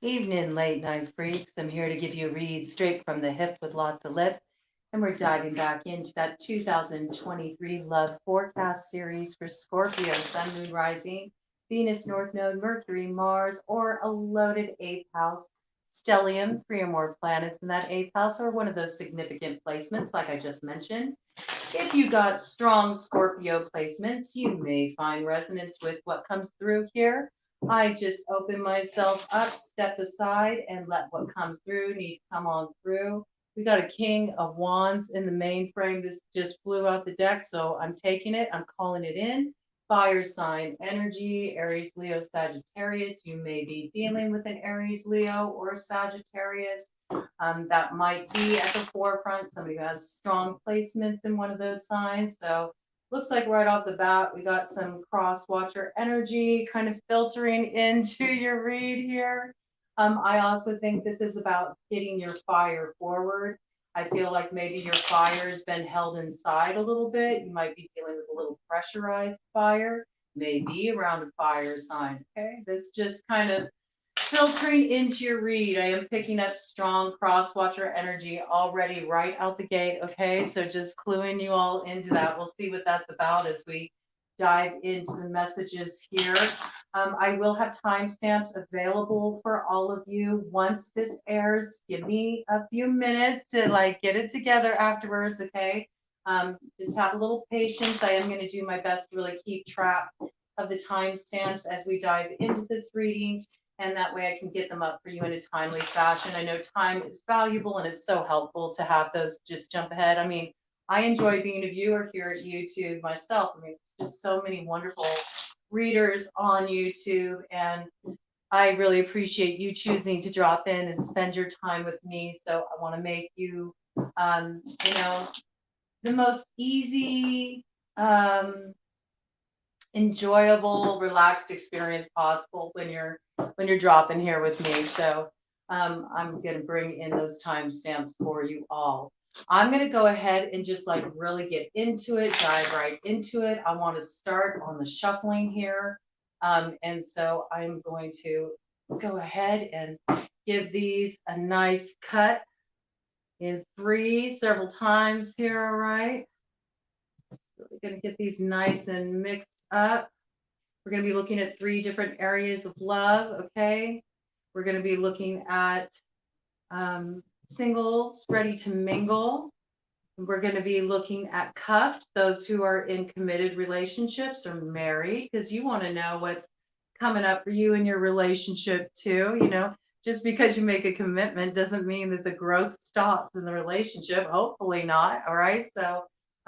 Evening, late night freaks. I'm here to give you a read straight from the hip with lots of lip. And we're diving back into that 2023 Love Forecast series for Scorpio, Sun, Moon, Rising, Venus, North Node, Mercury, Mars, or a loaded eighth house stellium, three or more planets in that eighth house, or one of those significant placements, like I just mentioned. If you got strong Scorpio placements, you may find resonance with what comes through here. I just open myself up, step aside, and let what comes through need to come on through. We got a King of Wands in the main frame. This just flew out the deck, so I'm taking it. I'm calling it in. Fire sign energy, Aries, Leo, Sagittarius. You may be dealing with an Aries, Leo, or Sagittarius. That might be at the forefront. Somebody who has strong placements in one of those signs. So looks like right off the bat, we got some cross watcher energy kind of filtering into your read here. I also think this is about getting your fire forward. I feel like maybe your fire has been held inside a little bit. You might be dealing with a little pressurized fire, maybe around a fire sign. Okay, this just kind of filtering into your read. I am picking up strong cross watcher energy already right out the gate. Okay, so just cluing you all into that. We'll see what that's about as we dive into the messages here. I will have timestamps available for all of you once this airs. Give me a few minutes to like get it together afterwards. Okay, just have a little patience. I am going to do my best to really keep track of the timestamps as we dive into this reading, and that way I can get them up for you in a timely fashion. I know time is valuable and it's so helpful to have those just jump ahead. I mean, I enjoy being a viewer here at YouTube myself. I mean, just so many wonderful readers on YouTube, and I really appreciate you choosing to drop in and spend your time with me. So I want to make you, you know, the most easy, enjoyable, relaxed experience possible when you're dropping here with me. So I'm going to bring in those timestamps for you all. I'm going to go ahead and just like really get into it, dive right into it. I want to start on the shuffling here. And so I'm going to go ahead and give these a nice cut in three several times here. All right. We're going to get these nice and mixed up. We're going to be looking at three different areas of love, okay? We're going to be looking at singles ready to mingle. We're going to be looking at cuffed, those who are in committed relationships or married, because you want to know what's coming up for you in your relationship too. You know, just because you make a commitment doesn't mean that the growth stops in the relationship. Hopefully not. All right. So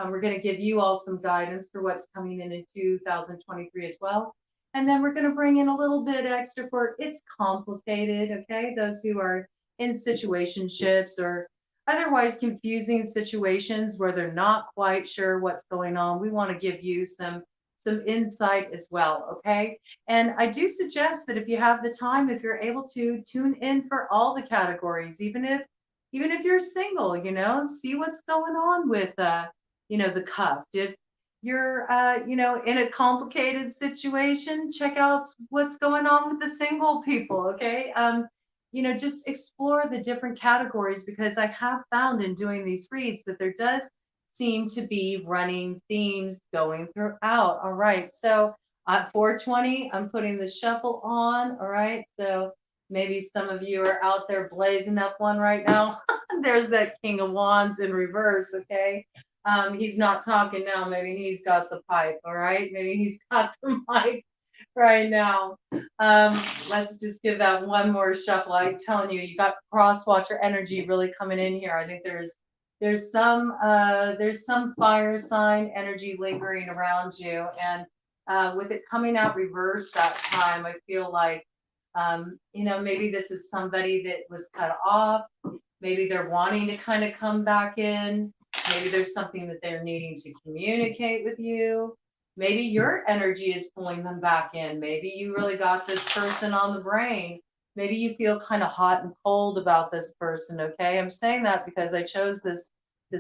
we're going to give you all some guidance for what's coming in 2023 as well. And then we're going to bring in a little bit extra for it's complicated. Okay. Those who are in situationships or otherwise confusing situations where they're not quite sure what's going on, we want to give you some insight as well. Okay. And I do suggest that if you have the time, if you're able to tune in for all the categories, even if you're single, you know, see what's going on with you know, the cuffed. If you're you know, in a complicated situation, check out what's going on with the single people. Okay. You know, just explore the different categories, because I have found in doing these reads that there does seem to be running themes going throughout. All right. So at 4:20, I'm putting the shuffle on. All right. So maybe some of you are out there blazing up one right now. There's that King of Wands in reverse. Okay. He's not talking now. Maybe he's got the pipe. All right. Maybe he's got the mic right now. Let's just give that one more shuffle. I'm telling you, you got cross watcher energy really coming in here. I think there's some fire sign energy lingering around you, and with it coming out reverse that time, I feel like you know, maybe this is somebody that was cut off. Maybe they're wanting to kind of come back in. Maybe there's something that they're needing to communicate with you. Maybe your energy is pulling them back in. Maybe you really got this person on the brain. Maybe you feel kind of hot and cold about this person. Okay. I'm saying that because I chose this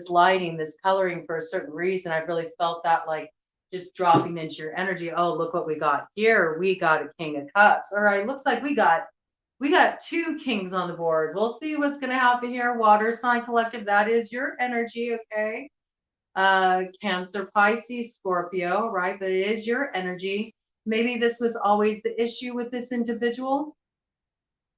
lighting, this coloring for a certain reason. I really felt that like just dropping into your energy. Oh, look what we got here. We got a King of Cups. All right. Looks like we got We got 2 kings on the board. We'll see what's going to happen here. Water sign collective, that is your energy, okay? Cancer, Pisces, Scorpio, right? But it is your energy. Maybe this was always the issue with this individual.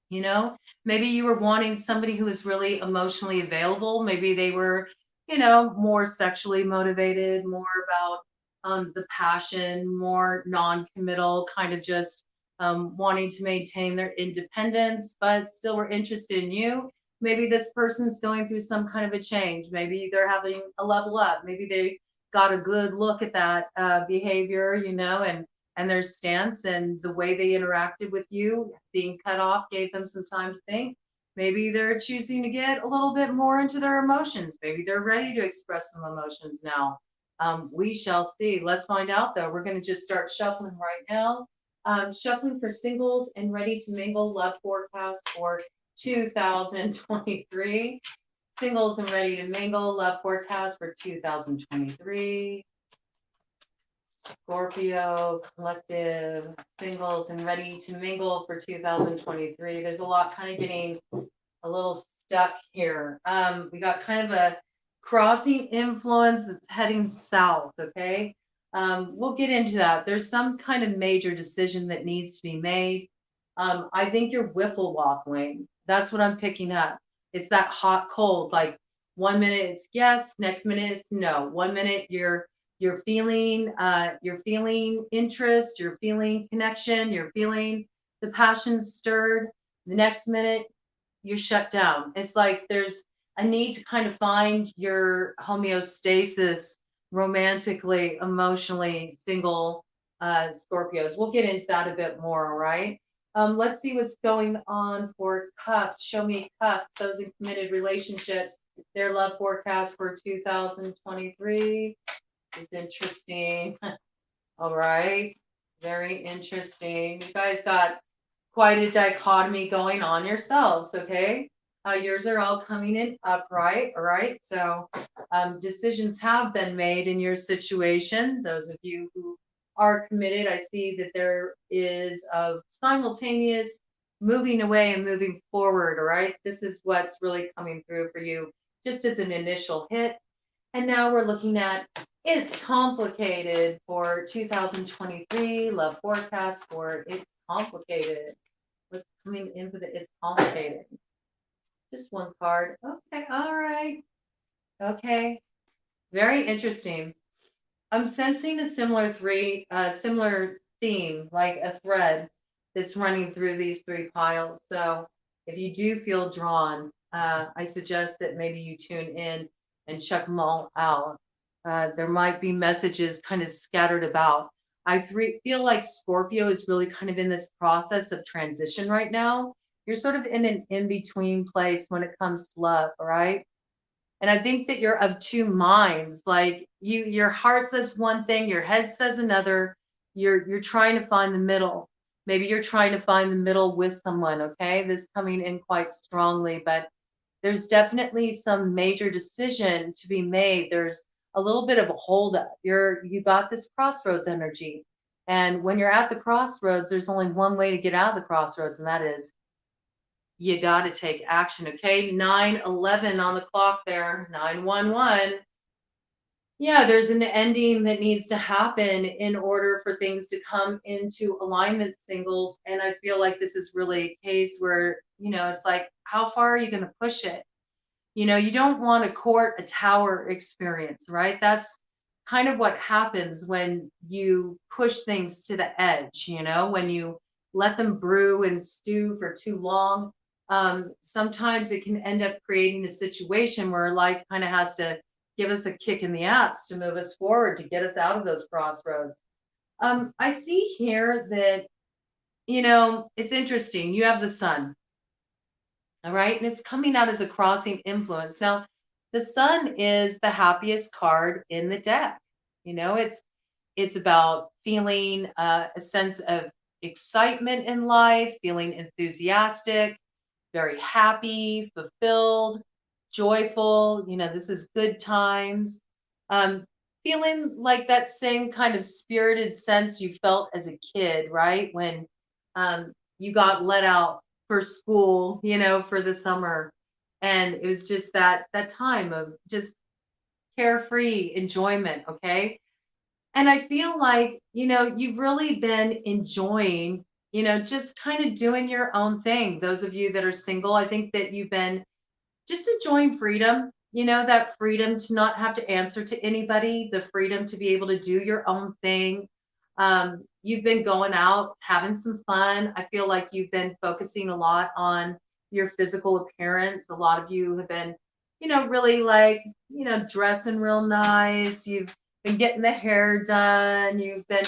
You know, maybe you were wanting somebody who was really emotionally available. Maybe they were, more sexually motivated, more about the passion, more non-committal, kind of just wanting to maintain their independence, but still were interested in you. Maybe this person's going through some kind of a change. Maybe they're having a level up. Maybe they got a good look at that behavior, and their stance and the way they interacted with you. Being cut off gave them some time to think. Maybe they're choosing to get a little bit more into their emotions. Maybe they're ready to express some emotions now. We shall see. Let's find out, though. We're going to just start shuffling right now. Shuffling for singles and ready to mingle love forecast for 2023. Singles and ready to mingle love forecast for 2023. Scorpio, collective, singles, and ready to mingle for 2023. There's a lot kind of getting a little stuck here. We got kind of a crossing influence that's heading south, okay? We'll get into that. There's some kind of major decision that needs to be made. I think you're wiffle waffling. That's what I'm picking up. It's that hot cold. Like 1 minute it's yes, next minute it's no. 1 minute you're feeling interest, you're feeling connection, you're feeling the passion stirred. The next minute you're shut down. It's like there's a need to kind of find your homeostasis romantically, emotionally, single Scorpios. We'll get into that a bit more, all right? Let's see what's going on for cuffed. Show me cuffed, those in committed relationships. Their love forecast for 2023 is interesting. All right. Very interesting. You guys got quite a dichotomy going on yourselves, okay? Yours are all coming in upright, all right? So decisions have been made in your situation. Those of you who are committed, I see that there is a simultaneous moving away and moving forward, all right? This is what's really coming through for you just as an initial hit. And now we're looking at it's complicated for 2023 love forecast for it's complicated. What's coming in for the it's complicated? Just one card. Okay, all right. Okay, very interesting. I'm sensing a similar theme, like a thread that's running through these 3 piles. So if you do feel drawn, I suggest that maybe you tune in and check them all out. There might be messages kind of scattered about. I feel like Scorpio is really kind of in this process of transition right now. You're sort of in an in-between place when it comes to love, all right? And I think that you're of 2 minds. Like your heart says one thing, your head says another. You're trying to find the middle. Maybe you're trying to find the middle with someone, okay? This coming in quite strongly, but there's definitely some major decision to be made. There's a little bit of a holdup. You got this crossroads energy. And when you're at the crossroads, there's only one way to get out of the crossroads, and that is you got to take action. Okay, 9:11 on the clock there, 911. Yeah, there's an ending that needs to happen in order for things to come into alignment, singles. And I feel like this is really a case where, it's like, how far are you going to push it? You don't want to court a tower experience, right? That's kind of what happens when you push things to the edge, when you let them brew and stew for too long. Sometimes it can end up creating a situation where life kind of has to give us a kick in the ass to move us forward, to get us out of those crossroads. I see here that, it's interesting. You have the sun. All right. And it's coming out as a crossing influence. Now, the sun is the happiest card in the deck. It's about feeling a sense of excitement in life, feeling enthusiastic, very happy, fulfilled, joyful. This is good times. Feeling like that same kind of spirited sense you felt as a kid, right? When you got let out for school, you know, for the summer. And it was just that time of just carefree enjoyment, okay? And I feel like, you know, you've really been enjoying, you know, just kind of doing your own thing. Those of you that are single, I think that you've been just enjoying freedom, you know, that freedom to not have to answer to anybody, the freedom to be able to do your own thing. You've been going out, having some fun. I feel like you've been focusing a lot on your physical appearance. A lot of you have been, you know, really like, you know, dressing real nice. You've been getting the hair done. You've been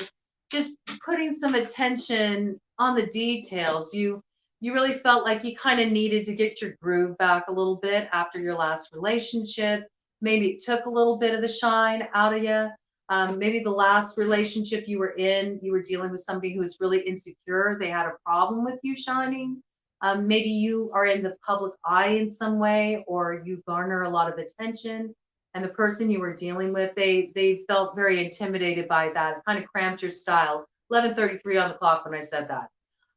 just putting some attention on the details. You really felt like you kind of needed to get your groove back a little bit after your last relationship. Maybe it took a little bit of the shine out of you. Maybe the last relationship you were in, you were dealing with somebody who was really insecure. They had a problem with you shining. Maybe you are in the public eye in some way, or you garner a lot of attention. And the person you were dealing with, they felt very intimidated by that. It kind of cramped your style. 11:33 on the clock when I said that.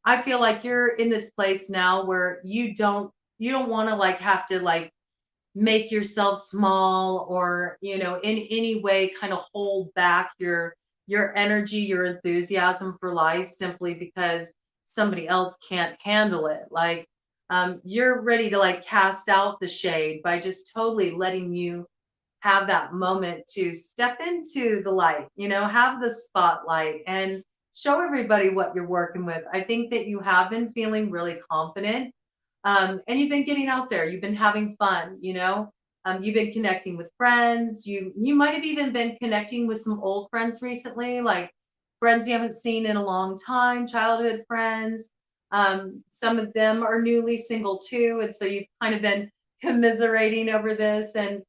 I feel like you're in this place now where you don't want to like have to like make yourself small or, you know, in any way kind of hold back your energy, your enthusiasm for life simply because somebody else can't handle it. Like you're ready to like cast out the shade by just totally letting you have that moment to step into the light, you know, have the spotlight and show everybody what you're working with. I think that you have been feeling really confident, and you've been getting out there. You've been having fun, you know. You've been connecting with friends. You might have even been connecting with some old friends recently, like friends you haven't seen in a long time, childhood friends. Some of them are newly single too, and so you've kind of been commiserating over this and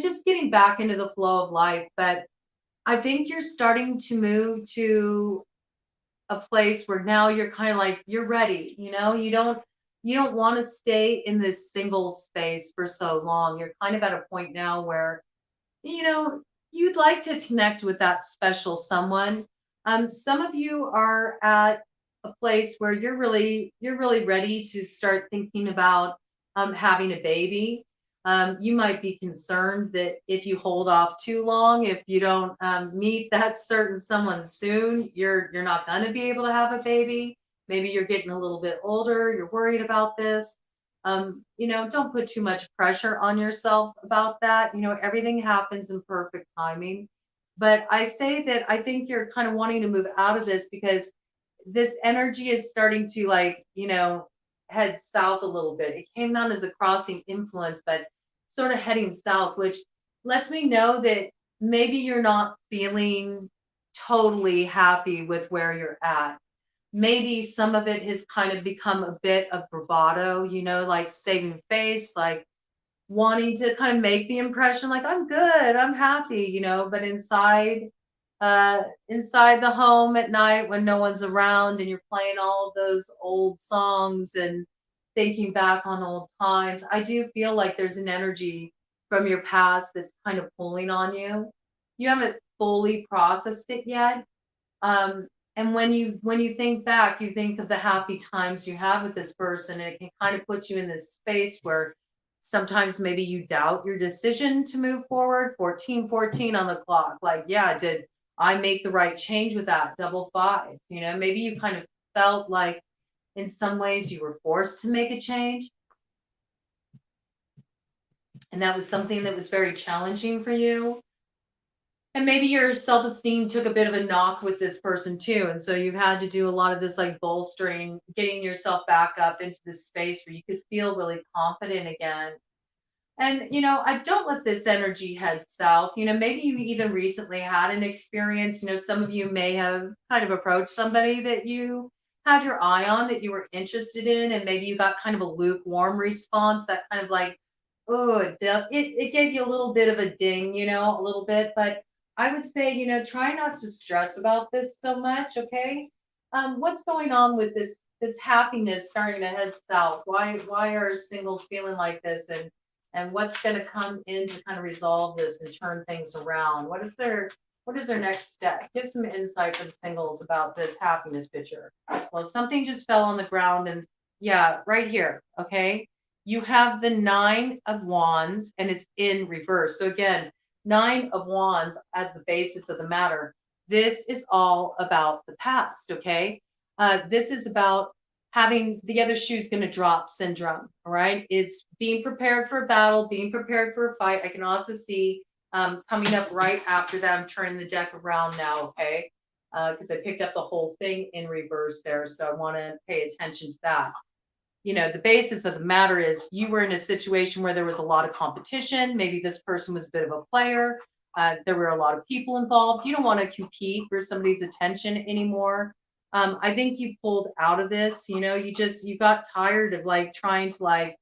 just getting back into the flow of life. But I think you're starting to move to a place where now you're kind of like you're ready, you know, you don't want to stay in this single space for so long. You're kind of at a point now where, you know, you'd like to connect with that special someone. Some of you are at a place where you're really ready to start thinking about having a baby. You might be concerned that if you hold off too long, if you don't meet that certain someone soon, you're not going to be able to have a baby. Maybe you're getting a little bit older. You're worried about this. You know, don't put too much pressure on yourself about that. You know, everything happens in perfect timing. But I say that I think you're kind of wanting to move out of this because this energy is starting to like, you know, head south a little bit. It came down as a crossing influence, but sort of heading south, which lets me know that maybe you're not feeling totally happy with where you're at. Maybe some of it has kind of become a bit of bravado, you know, like saving face, like wanting to kind of make the impression like I'm good, I'm happy, you know, but inside the home at night when no one's around and you're playing all of those old songs and thinking back on old times, I do feel like there's an energy from your past that's kind of pulling on you. You haven't fully processed it yet. And when you think back, you think of the happy times you have with this person, and it can kind of put you in this space where sometimes maybe you doubt your decision to move forward. 14:14 on the clock. Like, yeah, did I make the right change with that? Double fives. You know, maybe you kind of felt like in some ways you were forced to make a change. And that was something that was very challenging for you. And maybe your self-esteem took a bit of a knock with this person too. And so you had to do a lot of this like bolstering, getting yourself back up into this space where you could feel really confident again. And, you know, I don't let this energy head south. You know, maybe you even recently had an experience. You know, some of you may have kind of approached somebody that you had your eye on that you were interested in, and maybe you got kind of a lukewarm response that kind of like, oh, it gave you a little bit of a ding, you know, a little bit. But I would say, you know, try not to stress about this so much, okay? What's going on with this happiness starting to head south? Why are singles feeling like this? And what's going to come in to kind of resolve this and turn things around? What is their next step? Give some insight for the singles about this happiness picture. Well, something just fell on the ground and Yeah, right here. Okay. You have the Nine of Wands and it's in reverse. So again, Nine of Wands as the basis of the matter. This is all about the past. Okay. This is about having the other shoe's going to drop syndrome. All right. It's being prepared for a battle, being prepared for a fight. I can also see coming up right after that. I'm turning the deck around now. Okay. Because I picked up the whole thing in reverse there. So I want to pay attention to that. The basis of the matter is you were in a situation where there was a lot of competition. Maybe this person was a bit of a player. There were a lot of people involved. You don't want to compete for somebody's attention anymore. I think you pulled out of this. You got tired of like trying to like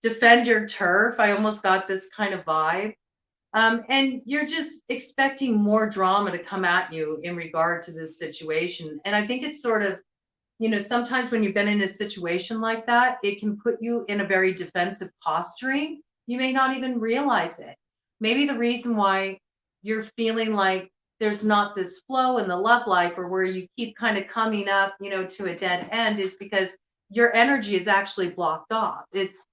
defend your turf. I almost got this kind of vibe. And you're just expecting more drama to come at you in regard to this situation. And I think it's sort of sometimes when you've been in a situation like that, it can put you in a very defensive posturing. You may not even realize it. Maybe the reason why you're feeling like there's not this flow in the love life or where you keep kind of coming up, to a dead end is because your energy is actually blocked off. It's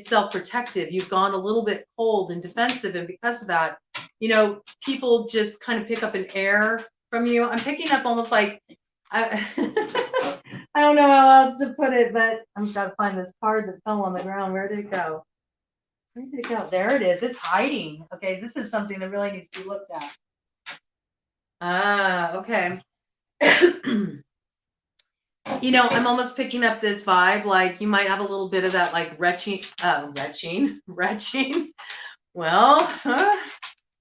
self-protective. You've gone a little bit cold and defensive. And because of that, people just kind of pick up an air from you. I'm picking up almost like, I, I don't know how else to put it, but I've got to find this card that fell on the ground. Where did it go? Where did it go? There it is. It's hiding. Okay, this is something that really needs to be looked at. Okay. I'm almost picking up this vibe. Like you might have a little bit of that, like retching. Well,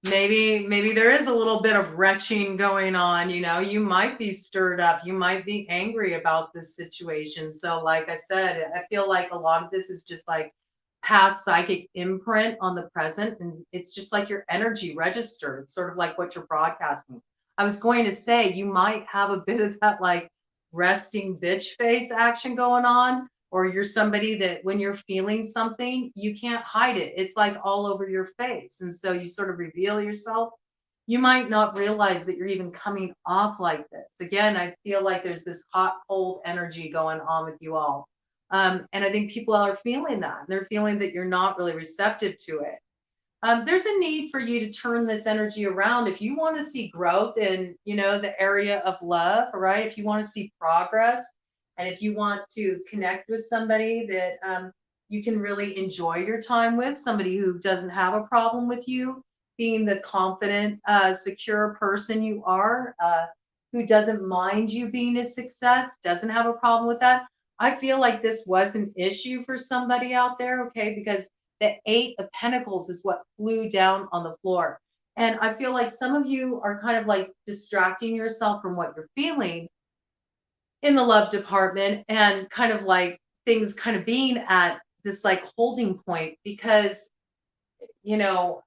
maybe there is a little bit of retching going on. You might be stirred up, you might be angry about this situation. So like I said, I feel like a lot of this is just like past psychic imprint on the present, and it's just like your energy register. It's sort of like what you're broadcasting. I was going to say you might have a bit of that like resting bitch face action going on, or you're somebody that when you're feeling something, you can't hide it. It's like all over your face. And so you sort of reveal yourself. You might not realize that you're even coming off like this. Again, I feel like there's this hot, cold energy going on with you all. And I think people are feeling that. They're feeling that you're not really receptive to it. There's a need for you to turn this energy around if you want to see growth in the area of love, right? If you want to see progress, and if you want to connect with somebody that you can really enjoy your time with, somebody who doesn't have a problem with you being the confident, secure person you are, who doesn't mind you being a success, doesn't have a problem with that. I feel like this was an issue for somebody out there, okay? Because the Eight of Pentacles is what flew down on the floor. And I feel like some of you are kind of like distracting yourself from what you're feeling in the love department and kind of like things kind of being at this like holding point because, you're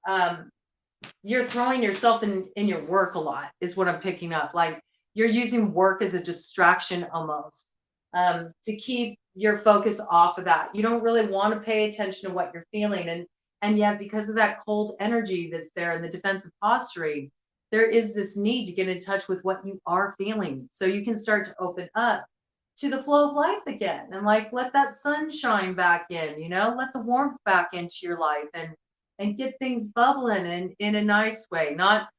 throwing yourself in your work a lot is what I'm picking up. Like you're using work as a distraction almost to keep your focus off of that. You don't really want to pay attention to what you're feeling. And yet because of that cold energy that's there and the defensive posturing, there is this need to get in touch with what you are feeling. So you can start to open up to the flow of life again and like let that sunshine back in, let the warmth back into your life and get things bubbling and in a nice way, not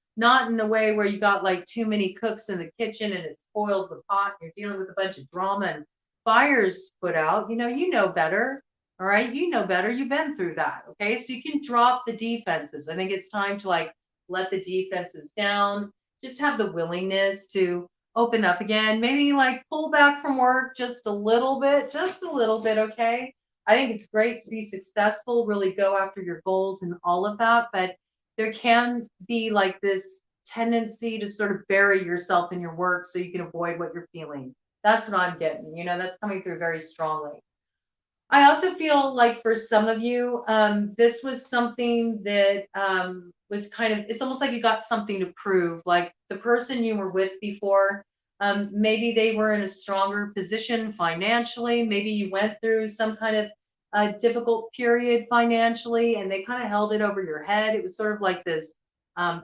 in a way where you got like too many cooks in the kitchen and it spoils the pot and you're dealing with a bunch of drama and fires put out. You know better. All right. You know better. You've been through that. Okay. So you can drop the defenses. I think it's time to like let the defenses down. Just have the willingness to open up again. Maybe like pull back from work just a little bit. Okay. I think it's great to be successful, really go after your goals and all of that. But there can be like this tendency to sort of bury yourself in your work so you can avoid what you're feeling. That's what I'm getting. That's coming through very strongly. I also feel like for some of you, this was something that was kind of, it's almost like you got something to prove. Like the person you were with before, maybe they were in a stronger position financially. Maybe you went through some kind of difficult period financially and they kind of held it over your head. It was sort of like this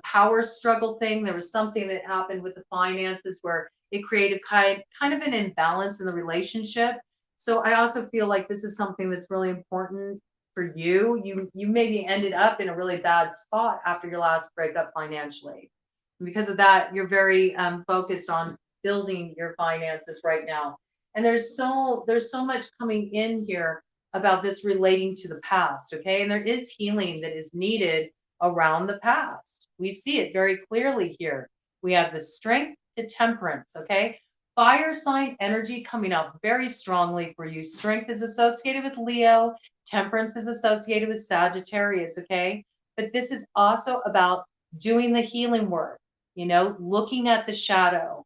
power struggle thing. There was something that happened with the finances where it created kind of an imbalance in the relationship. So I also feel like this is something that's really important for you. You maybe ended up in a really bad spot after your last breakup financially. And because of that, you're very focused on building your finances right now. And there's so much coming in here about this relating to the past, okay? And there is healing that is needed around the past. We see it very clearly here. We have the strength to temperance, okay? Fire sign energy coming out very strongly for you. Strength is associated with Leo, temperance is associated with Sagittarius, okay? But this is also about doing the healing work, looking at the shadow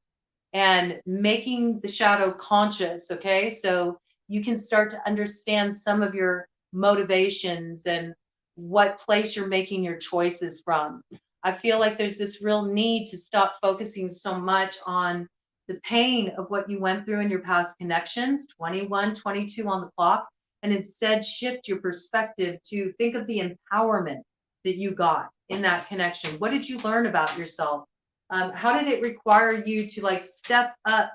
and making the shadow conscious, okay? So you can start to understand some of your motivations and what place you're making your choices from. I feel like there's this real need to stop focusing so much on the pain of what you went through in your past connections, 21, 22 on the clock, and instead shift your perspective to think of the empowerment that you got in that connection. What did you learn about yourself? How did it require you to like step up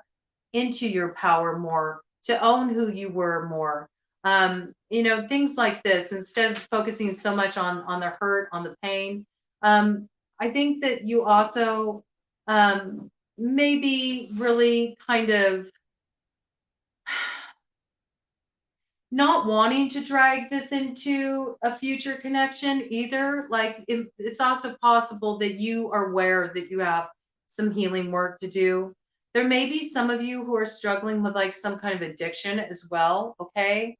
into your power more, to own who you were more? Things like this, instead of focusing so much on the hurt, on the pain. I think that you also maybe really kind of not wanting to drag this into a future connection either. Like it's also possible that you are aware that you have some healing work to do. There may be some of you who are struggling with like some kind of addiction as well, okay?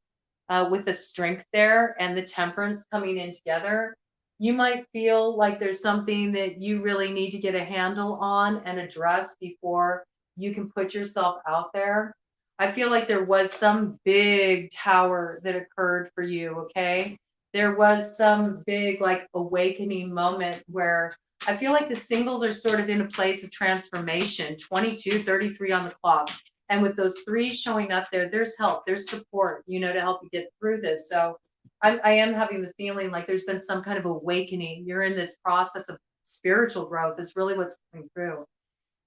With the strength there and the temperance coming in together. You might feel like there's something that you really need to get a handle on and address before you can put yourself out there. I feel like there was some big tower that occurred for you, okay? There was some big like awakening moment where I feel like the singles are sort of in a place of transformation, 22, 33 on the clock. And with those threes showing up there, there's help, there's support, to help you get through this. So I am having the feeling like there's been some kind of awakening. You're in this process of spiritual growth is really what's coming through.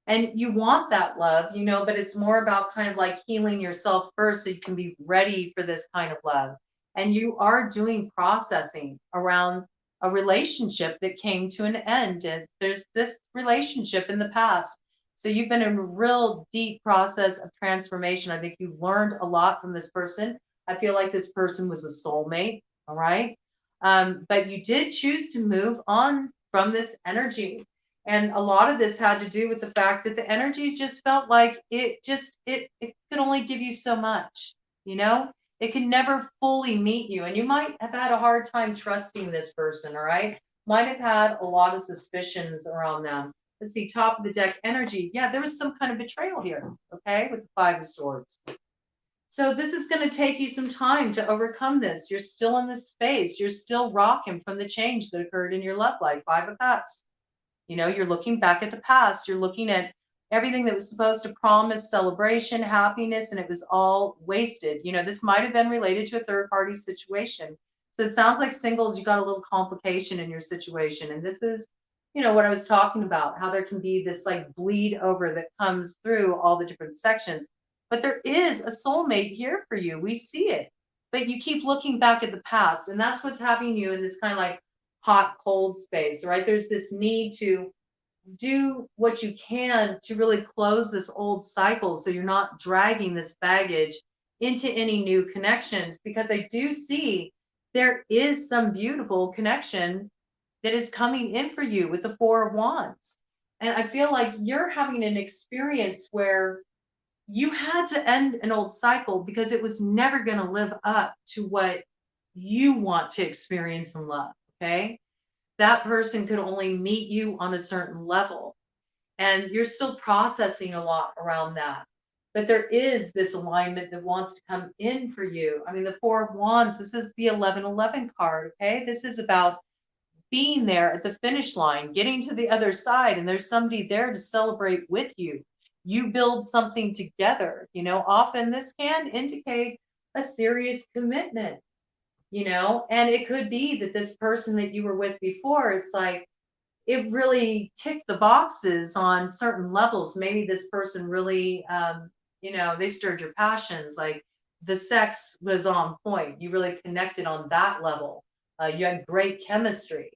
And you want that love, but it's more about kind of like healing yourself first so you can be ready for this kind of love. And you are doing processing around a relationship that came to an end. And there's this relationship in the past. So you've been in a real deep process of transformation. I think you learned a lot from this person. I feel like this person was a soulmate. All right. But you did choose to move on from this energy. And a lot of this had to do with the fact that the energy just felt like it could only give you so much, it can never fully meet you. And you might have had a hard time trusting this person, all right? Might have had a lot of suspicions around them. Let's see, top of the deck energy. Yeah, there was some kind of betrayal here, okay, with the Five of Swords. So this is going to take you some time to overcome this. You're still in this space. You're still rocking from the change that occurred in your love life, Five of Cups. You're looking back at the past. You're looking at everything that was supposed to promise celebration, happiness, and it was all wasted. This might have been related to a third party situation. So it sounds like singles, you got a little complication in your situation. And this is, what I was talking about, how there can be this like bleed over that comes through all the different sections. But there is a soulmate here for you. We see it. But you keep looking back at the past. And that's what's having you in this kind of like hot, cold space, right? There's this need to do what you can to really close this old cycle so you're not dragging this baggage into any new connections, because I do see there is some beautiful connection that is coming in for you with the Four of Wands. And I feel like you're having an experience where you had to end an old cycle because it was never going to live up to what you want to experience in love, okay? That person could only meet you on a certain level. And you're still processing a lot around that. But there is this alignment that wants to come in for you. I mean, the Four of Wands, this is the 1111 card, okay? This is about being there at the finish line, getting to the other side, and there's somebody there to celebrate with you. You build something together. Often this can indicate a serious commitment, and it could be that this person that you were with before, it's like it really ticked the boxes on certain levels. Maybe this person really, they stirred your passions. Like the sex was on point. You really connected on that level. You had great chemistry.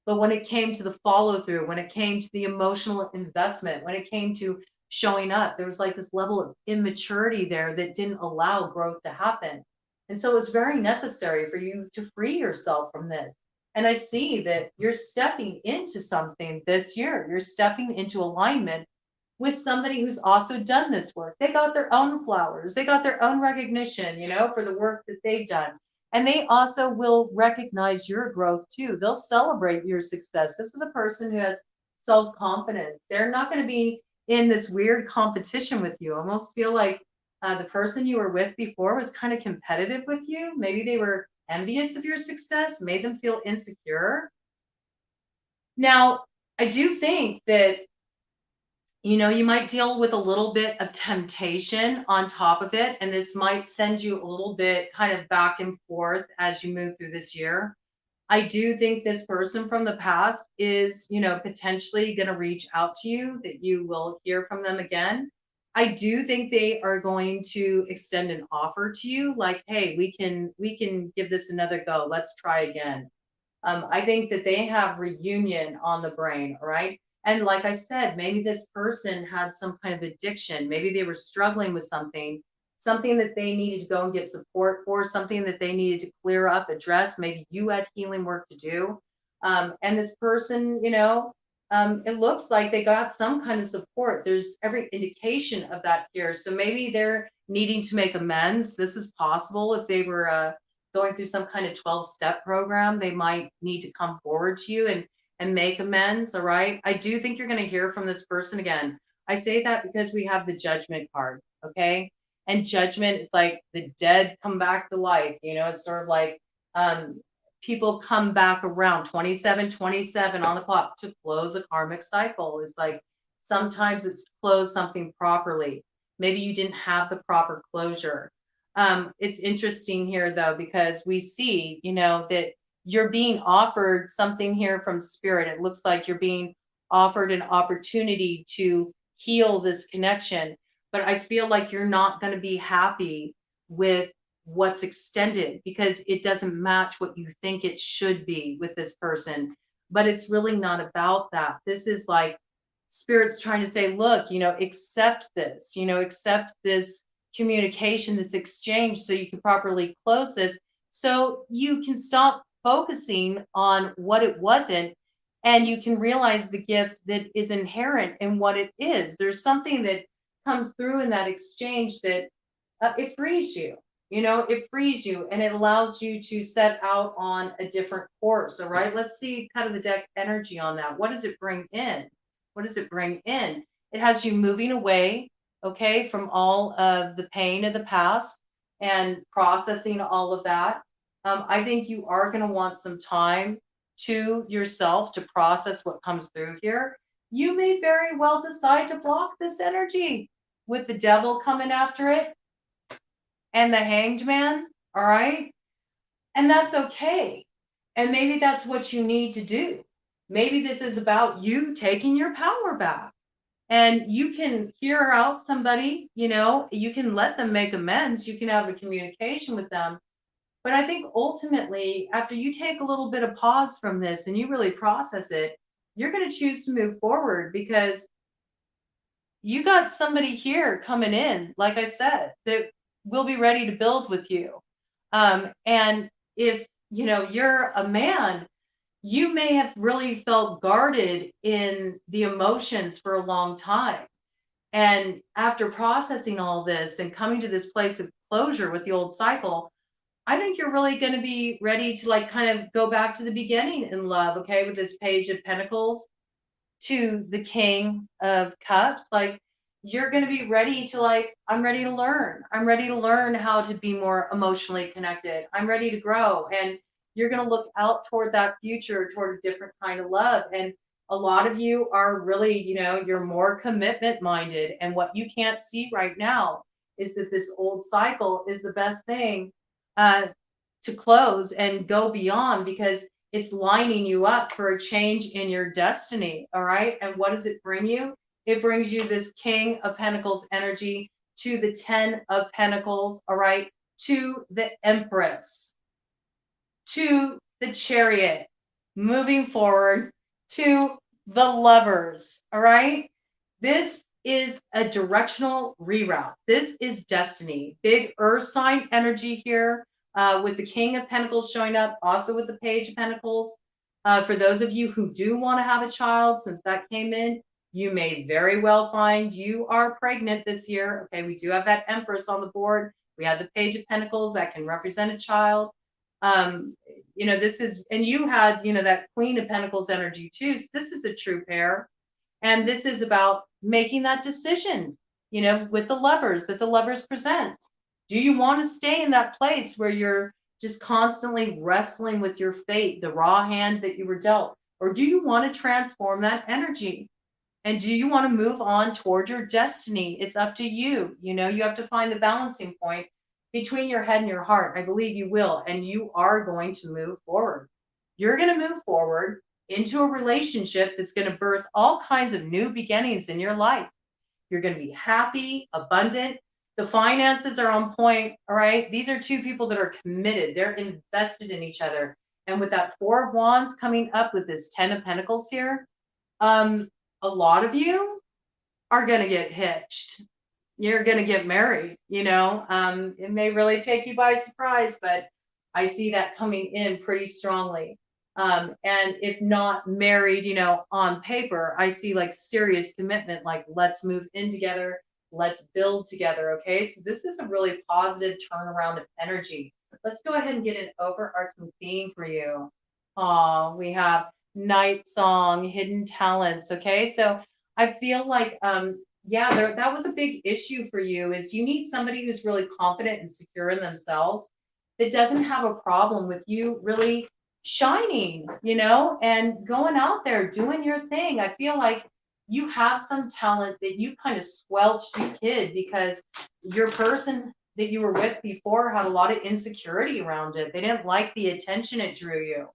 But when it came to the follow through, when it came to the emotional investment, when it came to showing up, there was like this level of immaturity there that didn't allow growth to happen. And so it was very necessary for you to free yourself from this. And I see that you're stepping into something this year. You're stepping into alignment with somebody who's also done this work. They got their own flowers, they got their own recognition, for the work that they've done. And they also will recognize your growth too. They'll celebrate your success. This is a person who has self confidence. They're not going to be in this weird competition with you. I almost feel like the person you were with before was kind of competitive with you. Maybe they were envious of your success, made them feel insecure. Now, I do think that you might deal with a little bit of temptation on top of it, and this might send you a little bit kind of back and forth as you move through this year. I do think this person from the past is, potentially going to reach out to you, that you will hear from them again. I do think they are going to extend an offer to you, like, hey, we can give this another go. Let's try again. I think that they have reunion on the brain, all right? And like I said, maybe this person had some kind of addiction. Maybe they were struggling with something that they needed to go and get support for, something that they needed to clear up, address. Maybe you had healing work to do. And this person, it looks like they got some kind of support. There's every indication of that here. So maybe they're needing to make amends. This is possible if they were going through some kind of 12-step program, they might need to come forward to you and make amends. All right. I do think you're going to hear from this person again. I say that because we have the judgment card. Okay. And judgment is like the dead come back to life. It's sort of like people come back around 27 on the clock to close a karmic cycle. It's like sometimes it's to close something properly. Maybe you didn't have the proper closure. It's interesting here though, because we see, that you're being offered something here from spirit. It looks like you're being offered an opportunity to heal this connection, but I feel like you're not going to be happy with what's extended because it doesn't match what you think it should be with this person. But it's really not about that. This is like spirit's trying to say, look, accept this, accept this communication, this exchange, so you can properly close this, so you can stop focusing on what it wasn't, and you can realize the gift that is inherent in what it is. There's something that comes through in that exchange that it frees you. It frees you and it allows you to set out on a different course. All right. Let's see kind of the deck energy on that. What does it bring in? What does it bring in? It has you moving away, okay, from all of the pain of the past and processing all of that. I think you are going to want some time to yourself to process what comes through here. You may very well decide to block this energy with the devil coming after it and the hanged man, all right? And that's okay. And maybe that's what you need to do. Maybe this is about you taking your power back. And you can hear out somebody, you can let them make amends. You can have a communication with them. But I think ultimately, after you take a little bit of pause from this and you really process it, you're going to choose to move forward because you got somebody here coming in, like I said, that will be ready to build with you. And if, you're a man, you may have really felt guarded in the emotions for a long time. And after processing all this and coming to this place of closure with the old cycle, I think you're really going to be ready to like kind of go back to the beginning in love, okay, with this Page of Pentacles to the King of Cups. Like you're going to be ready to like, I'm ready to learn. I'm ready to learn how to be more emotionally connected. I'm ready to grow. And you're going to look out toward that future, toward a different kind of love. And a lot of you are really, you're more commitment minded. And what you can't see right now is that this old cycle is the best thing to close and go beyond because it's lining you up for a change in your destiny. All right. And what does it bring you? It brings you this King of Pentacles energy to the 10 of Pentacles. All right. to the Empress, to the Chariot, moving forward to the Lovers. All right. This is a directional reroute. This is destiny. Big earth sign energy here, with the King of Pentacles showing up, also with the Page of Pentacles. For those of you who do want to have a child, since that came in, you may very well find you are pregnant this year. Okay, we do have that Empress on the board. We have the Page of Pentacles that can represent a child. This is, and you had, that Queen of Pentacles energy too. So this is a true pair. And this is about making that decision, with the Lovers, that the Lovers presents. Do you want to stay in that place where you're just constantly wrestling with your fate, the raw hand that you were dealt? Or do you want to transform that energy? And do you want to move on toward your destiny? It's up to you. You have to find the balancing point between your head and your heart. I believe you will. And you are going to move forward. You're going to move forward into a relationship that's going to birth all kinds of new beginnings in your life. You're going to be happy, abundant. The finances are on point. All right. These are two people that are committed. They're invested in each other. And with that Four of Wands coming up with this Ten of Pentacles here, a lot of you are going to get hitched. You're going to get married. It may really take you by surprise, but I see that coming in pretty strongly. And if not married, on paper, I see like serious commitment, like let's move in together, let's build together. Okay. So this is a really positive turnaround of energy. Let's go ahead and get an overarching theme for you. We have Night Song, Hidden Talents. Okay. So I feel like, that was a big issue for you, is you need somebody who's really confident and secure in themselves, that doesn't have a problem with you really shining, and going out there, doing your thing. I feel like you have some talent that you kind of squelched, you kid, because your person that you were with before had a lot of insecurity around it. They didn't like the attention it drew you.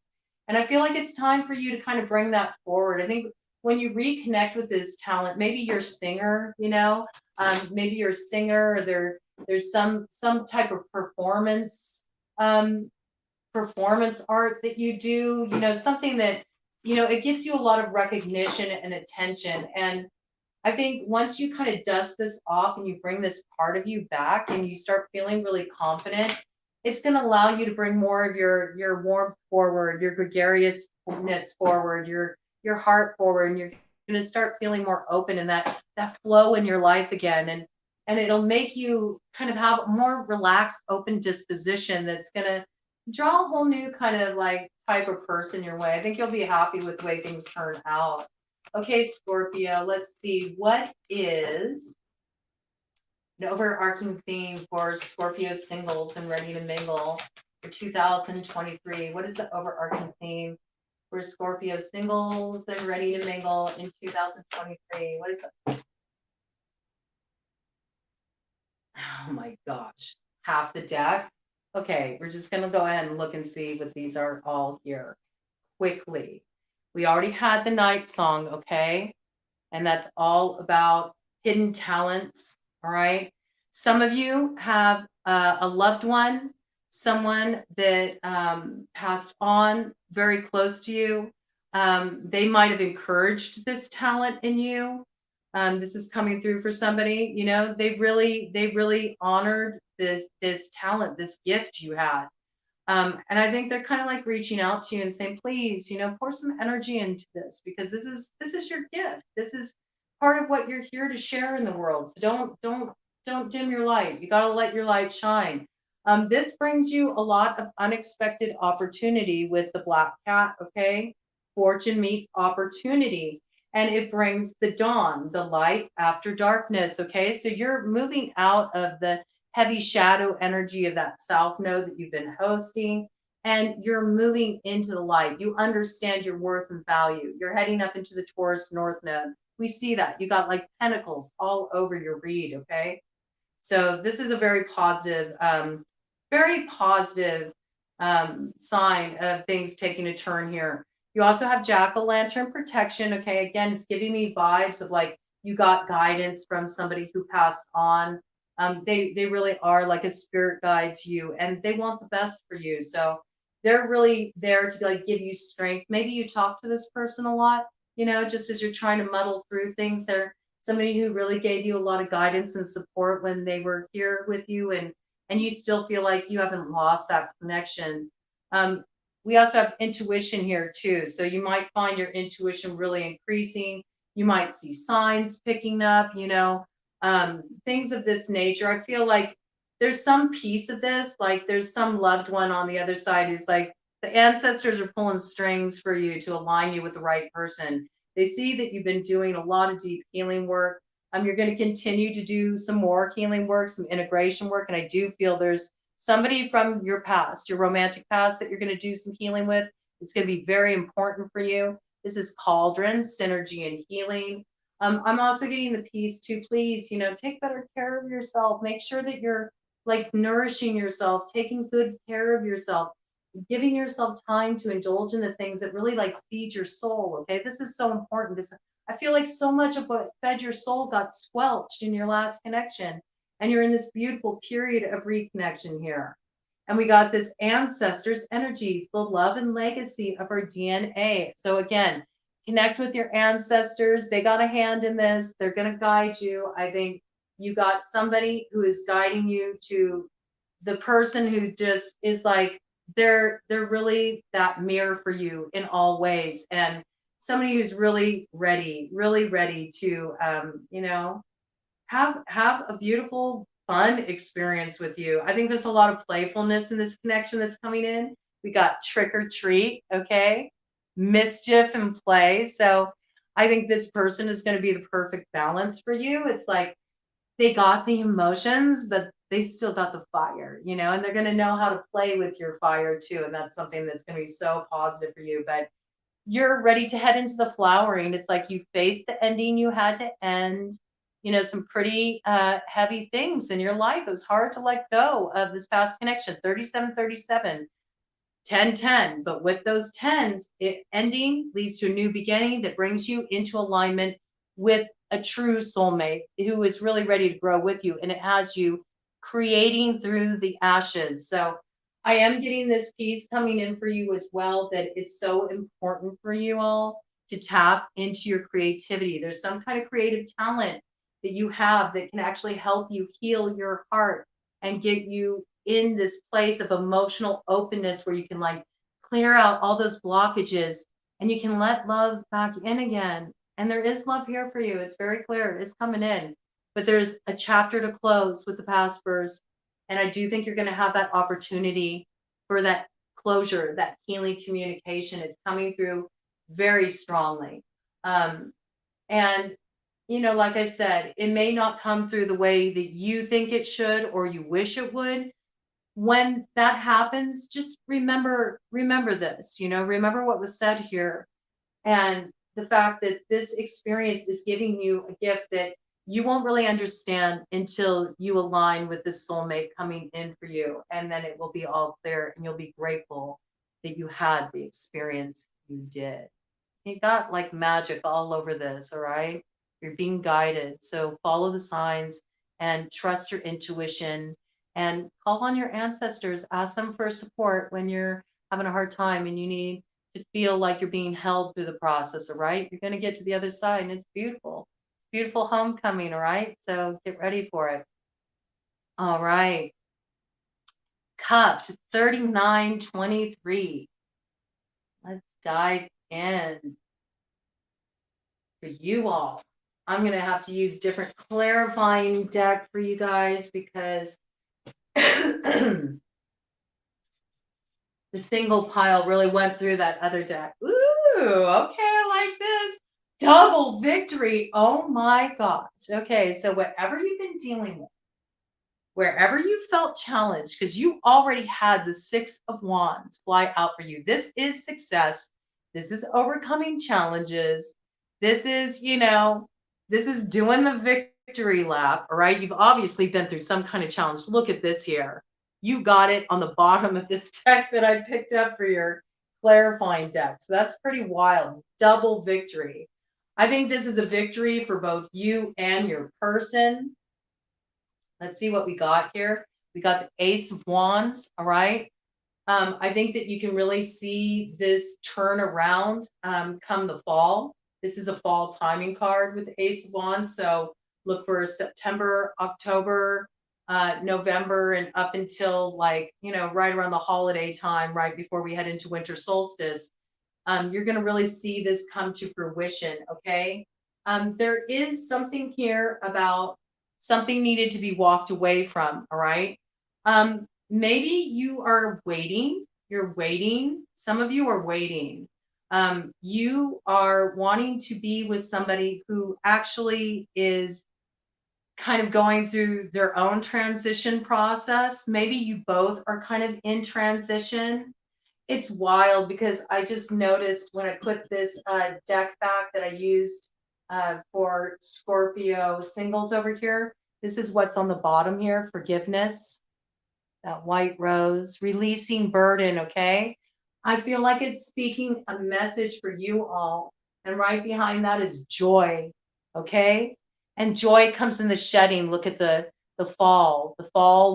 And I feel like it's time for you to kind of bring that forward. I think when you reconnect with this talent, maybe you're a singer, maybe you're a singer, or there's some type of performance art that you do, something that, it gets you a lot of recognition and attention. And I think once you kind of dust this off and you bring this part of you back and you start feeling really confident, it's going to allow you to bring more of your warmth forward, your gregariousness forward, your heart forward, and you're going to start feeling more open and that flow in your life again. And it'll make you kind of have a more relaxed, open disposition that's going to draw a whole new kind of like type of person your way. I think you'll be happy with the way things turn out. Okay, Scorpio, let's see. What is an overarching theme for Scorpio singles and ready to mingle for 2023? What is the overarching theme for Scorpio singles and ready to mingle in 2023? What is it? Oh my gosh, half the deck. Okay, we're just going to go ahead and look and see what these are all here quickly. We already had the Night Song, okay? And that's all about hidden talents, all right? Some of you have a loved one, someone that passed on very close to you. They might have encouraged this talent in you. This is coming through for somebody, they really honored this talent, this gift you had. And I think they're kind of like reaching out to you and saying, please, pour some energy into this, because this is your gift. This is part of what you're here to share in the world. So don't dim your light. You got to let your light shine. This brings you a lot of unexpected opportunity with the Black Cat. Okay. Fortune meets opportunity. And it brings the dawn, the light after darkness. Okay. So you're moving out of the heavy shadow energy of that South node that you've been hosting, and you're moving into the light. You understand your worth and value. You're heading up into the Taurus North node. We see that. You got like pentacles all over your read. Okay. So this is a very positive sign of things taking a turn here. You also have jack-o'-lantern protection. Okay. Again, it's giving me vibes of like you got guidance from somebody who passed on. They really are like a spirit guide to you, and they want the best for you. So they're really there to like give you strength. Maybe you talk to this person a lot, just as you're trying to muddle through things. They're somebody who really gave you a lot of guidance and support when they were here with you, and you still feel like you haven't lost that connection. We also have intuition here too. So you might find your intuition really increasing. You might see signs picking up, things of this nature. I feel like there's some piece of this, like there's some loved one on the other side who's like, the ancestors are pulling strings for you to align you with the right person. They see that you've been doing a lot of deep healing work. You're going to continue to do some more healing work, some integration work. And I do feel there's somebody from your past, your romantic past, that you're going to do some healing with. It's going to be very important for you. This is cauldron, synergy, and healing. I'm also getting the piece to please, take better care of yourself. Make sure that you're like nourishing yourself, taking good care of yourself, giving yourself time to indulge in the things that really like feed your soul. Okay. This is so important. I feel like so much of what fed your soul got squelched in your last connection. And you're in this beautiful period of reconnection here. And we got this ancestors energy, the love and legacy of our DNA. So again, connect with your ancestors. They got a hand in this. They're going to guide you. I think you got somebody who is guiding you to the person who just is like, they're really that mirror for you in all ways. And somebody who's really ready to, have a beautiful, fun experience with you. I think there's a lot of playfulness in this connection that's coming in. We got trick or treat, okay? Mischief and play. So I think this person is going to be the perfect balance for you. It's like they got the emotions, but they still got the fire, and they're going to know how to play with your fire too. And that's something that's going to be so positive for you. But you're ready to head into the flowering. It's like you faced the ending you had to end, some pretty heavy things in your life. It was hard to let go of this past connection. 3737, 1010. But with those tens, it ending leads to a new beginning that brings you into alignment with a true soulmate who is really ready to grow with you. And it has you creating through the ashes. So I am getting this piece coming in for you as well, that is so important for you all to tap into your creativity. There's some kind of creative talent that you have that can actually help you heal your heart and get you in this place of emotional openness where you can like clear out all those blockages and you can let love back in again. And there is love here for you. It's very clear. It's coming in. But there's a chapter to close with the past first. And I do think you're going to have that opportunity for that closure, that healing communication. It's coming through very strongly. And, like I said, it may not come through the way that you think it should or you wish it would. When that happens, just remember this, remember what was said here. And the fact that this experience is giving you a gift that you won't really understand until you align with this soulmate coming in for you. And then it will be all clear and you'll be grateful that you had the experience you did. You got like magic all over this, all right? You're being guided. So follow the signs and trust your intuition and call on your ancestors. Ask them for support when you're having a hard time and you need to feel like you're being held through the process, all right? You're going to get to the other side and it's beautiful. Beautiful homecoming, all right? So get ready for it. All right. Cupped 3923. Let's dive in. For you all, I'm going to have to use different clarifying deck for you guys because the single pile really went through that other deck. Ooh, okay, I like this. Double victory. Oh my gosh. Okay, so whatever you've been dealing with, wherever you felt challenged, because you already had the Six of Wands fly out for you. This is success. This is overcoming challenges. This is, this is doing the victory lap, all right? You've obviously been through some kind of challenge. Look at this here. You got it on the bottom of this deck that I picked up for your clarifying deck. So that's pretty wild. Double victory. I think this is a victory for both you and your person. Let's see what we got here. We got the Ace of Wands. All right. I think that you can really see this turn around come the fall. This is a fall timing card with the Ace of Wands. So look for September, October, November, and up until like, right around the holiday time, right before we head into winter solstice. You're going to really see this come to fruition. Okay. There is something here about something needed to be walked away from. All right. Maybe you are waiting. You're waiting. Some of you are waiting. You are wanting to be with somebody who actually is kind of going through their own transition process. Maybe you both are kind of in transition. It's wild because I just noticed when I put this deck back that I used for Scorpio singles over here. This is what's on the bottom here, forgiveness, that white rose, releasing burden, okay? I feel like it's speaking a message for you all. And right behind that is joy, okay? And joy comes in the shedding. Look at the fall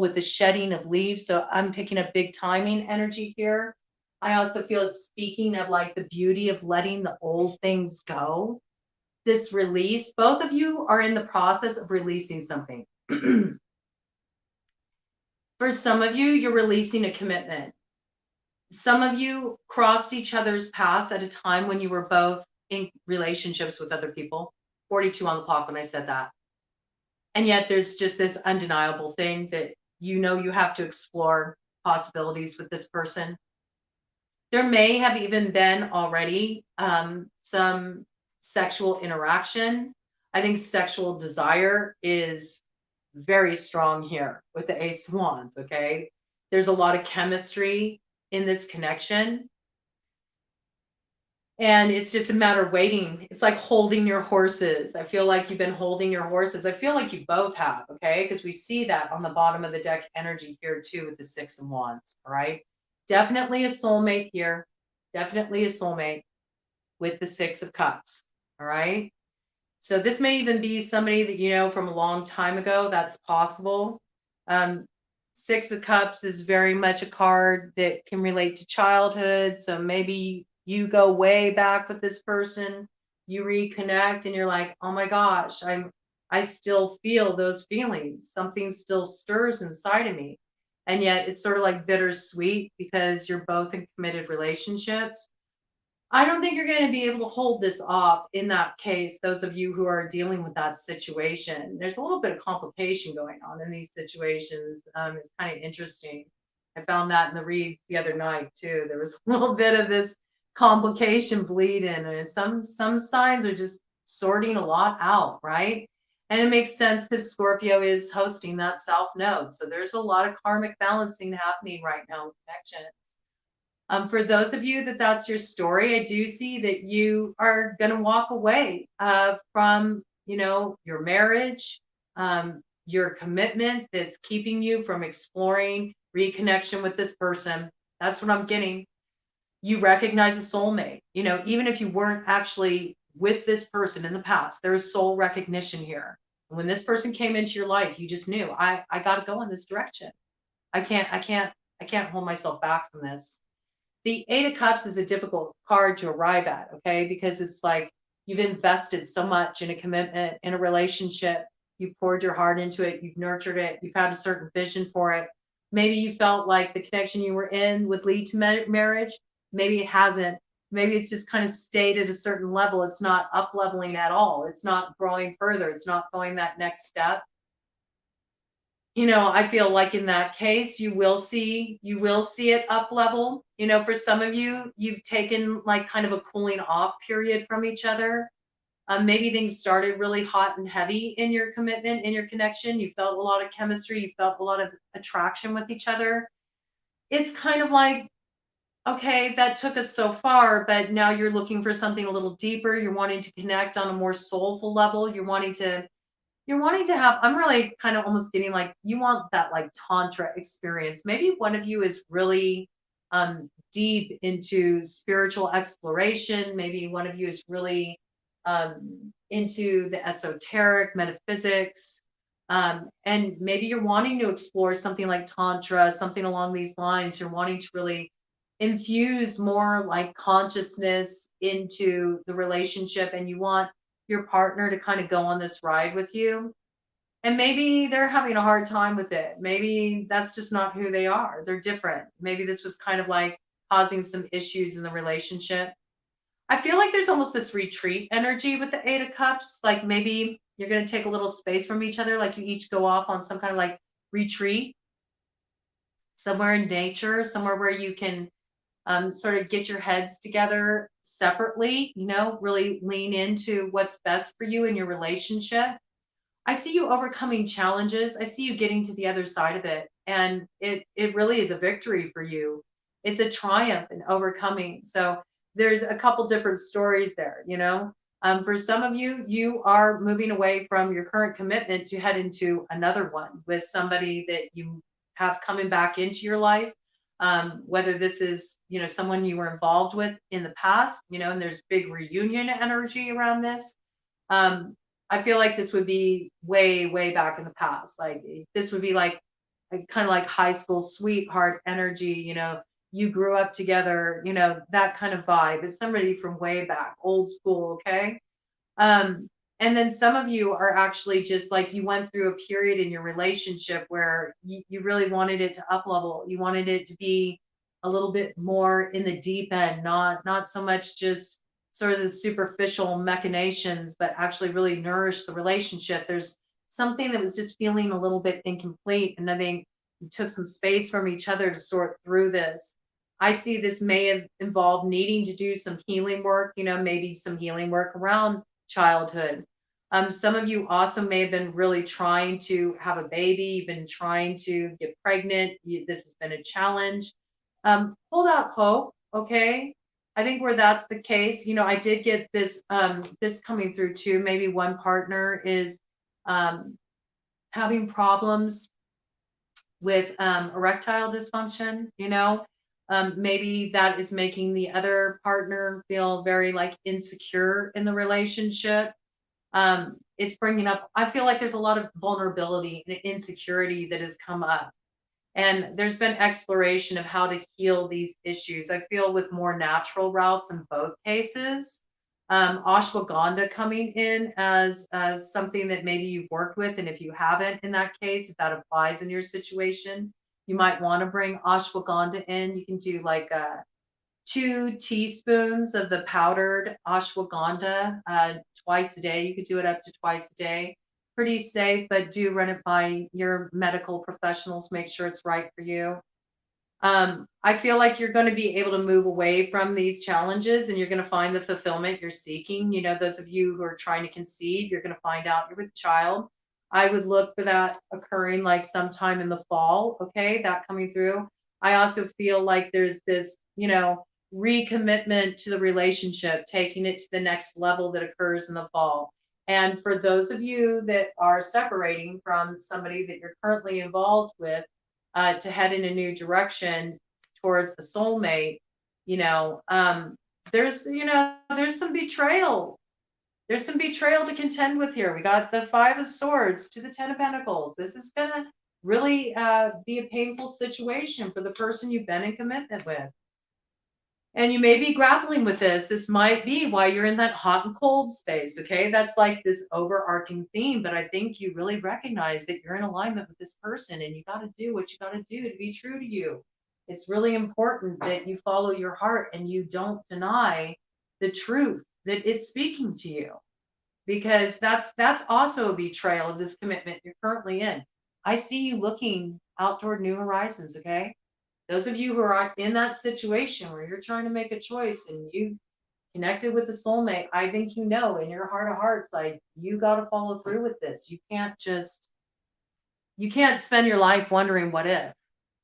with the shedding of leaves. So I'm picking up big timing energy here. I also feel it's speaking of like the beauty of letting the old things go. This release, both of you are in the process of releasing something. For some of you, you're releasing a commitment. Some of you crossed each other's paths at a time when you were both in relationships with other people. 42 on the clock when I said that. And yet there's just this undeniable thing that you have to explore possibilities with this person. There may have even been already some sexual interaction. I think sexual desire is very strong here with the Ace of Wands, okay? There's a lot of chemistry in this connection. And it's just a matter of waiting. It's like holding your horses. I feel like you've been holding your horses. I feel like you both have, okay? Because we see that on the bottom of the deck energy here too with the Six of Wands, all right? Definitely a soulmate here. Definitely a soulmate with the Six of Cups, all right? So this may even be somebody that you know from a long time ago. That's possible. Six of Cups is very much a card that can relate to childhood. So maybe you go way back with this person, you reconnect, and you're like, oh my gosh, I still feel those feelings. Something still stirs inside of me. And yet it's sort of like bittersweet because you're both in committed relationships. I don't think you're going to be able to hold this off in that case, those of you who are dealing with that situation. There's a little bit of complication going on in these situations. It's kind of interesting. I found that in the reads the other night too. There was a little bit of this complication bleed in, and some signs are just sorting a lot out, right? And it makes sense because Scorpio is hosting that South Node. So there's a lot of karmic balancing happening right now in connection. For those of you that's your story, I do see that you are going to walk away from, your marriage, your commitment that's keeping you from exploring reconnection with this person. That's what I'm getting. You recognize a soulmate. Even if you weren't actually with this person in the past, there is soul recognition here. And when this person came into your life, you just knew I got to go in this direction. I can't hold myself back from this. The Eight of Cups is a difficult card to arrive at, okay? Because it's like you've invested so much in a commitment, in a relationship. You've poured your heart into it. You've nurtured it. You've had a certain vision for it. Maybe you felt like the connection you were in would lead to marriage. Maybe it hasn't. Maybe it's just kind of stayed at a certain level. It's not up leveling at all. It's not growing further. It's not going that next step. I feel like in that case, you will see it up level. For some of you, you've taken like kind of a cooling off period from each other. Maybe things started really hot and heavy in your commitment, in your connection. You felt a lot of chemistry. You felt a lot of attraction with each other. It's kind of like, okay, that took us so far, but now you're looking for something a little deeper. You're wanting to connect on a more soulful level. You're wanting to have, I'm really kind of almost getting like, you want that like Tantra experience. Maybe one of you is really deep into spiritual exploration. Maybe one of you is really into the esoteric metaphysics. And maybe you're wanting to explore something like Tantra, something along these lines. You're wanting to really infuse more like consciousness into the relationship, and you want your partner to kind of go on this ride with you. And maybe they're having a hard time with it. Maybe that's just not who they are. They're different. Maybe this was kind of like causing some issues in the relationship. I feel like there's almost this retreat energy with the Eight of Cups. Like maybe you're going to take a little space from each other, like you each go off on some kind of like retreat somewhere in nature, somewhere where you can sort of get your heads together separately, really lean into what's best for you in your relationship. I see you overcoming challenges. I see you getting to the other side of it. And it really is a victory for you. It's a triumph in overcoming. So there's a couple different stories there. For some of you, you are moving away from your current commitment to head into another one with somebody that you have coming back into your life. Whether this is, someone you were involved with in the past, and there's big reunion energy around this. I feel like this would be way, way back in the past. Like this would be like kind of like high school sweetheart energy, you grew up together, that kind of vibe. It's somebody from way back, old school, okay? Um, and then some of you are actually just like you went through a period in your relationship where you really wanted it to up level. You wanted it to be a little bit more in the deep end, not so much just sort of the superficial machinations, but actually really nourish the relationship. There's something that was just feeling a little bit incomplete. And I think you took some space from each other to sort through this. I see this may have involved needing to do some healing work, maybe some healing work around childhood. Some of you also may have been really trying to have a baby, you've been trying to get pregnant. This has been a challenge. Hold out hope, okay? I think where that's the case, I did get this coming through too. Maybe one partner is having problems with erectile dysfunction. Maybe that is making the other partner feel very like insecure in the relationship. It's bringing up, I feel like there's a lot of vulnerability and insecurity that has come up. And there's been exploration of how to heal these issues. I feel with more natural routes in both cases. Ashwagandha coming in as something that maybe you've worked with, and if you haven't, in that case, if that applies in your situation, you might want to bring ashwagandha in. You can do like 2 teaspoons of the powdered ashwagandha twice a day. You could do it up to twice a day. Pretty safe, but do run it by your medical professionals. Make sure it's right for you. I feel like you're going to be able to move away from these challenges and you're going to find the fulfillment you're seeking. Those of you who are trying to conceive, you're going to find out you're with a child. I would look for that occurring like sometime in the fall. Okay, that coming through. I also feel like there's this, recommitment to the relationship, taking it to the next level that occurs in the fall. And for those of you that are separating from somebody that you're currently involved with, to head in a new direction towards the soulmate, there's some betrayal. There's some betrayal to contend with here. We got the 5 of Swords to the 10 of Pentacles. This is going to really be a painful situation for the person you've been in commitment with. And you may be grappling with this. This might be why you're in that hot and cold space, okay? That's like this overarching theme, but I think you really recognize that you're in alignment with this person and you got to do what you got to do to be true to you. It's really important that you follow your heart and you don't deny the truth that it's speaking to you, because that's also a betrayal of this commitment you're currently in. I see you looking out toward new horizons, okay? Those of you who are in that situation where you're trying to make a choice and you connected with the soulmate, I think in your heart of hearts, like you got to follow through with this. You can't spend your life wondering what if.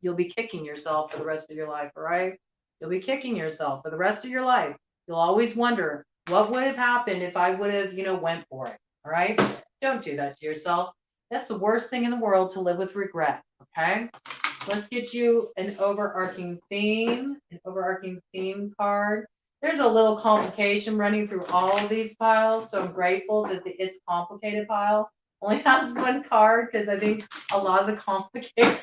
You'll be kicking yourself for the rest of your life, all right? You'll be kicking yourself for the rest of your life. You'll always wonder, what would have happened if I would have, went for it, all right? Don't do that to yourself. That's the worst thing in the world, to live with regret, okay? Let's get you an overarching theme card. There's a little complication running through all of these piles, so I'm grateful that it's complicated pile. only has one card because I think a lot of the complication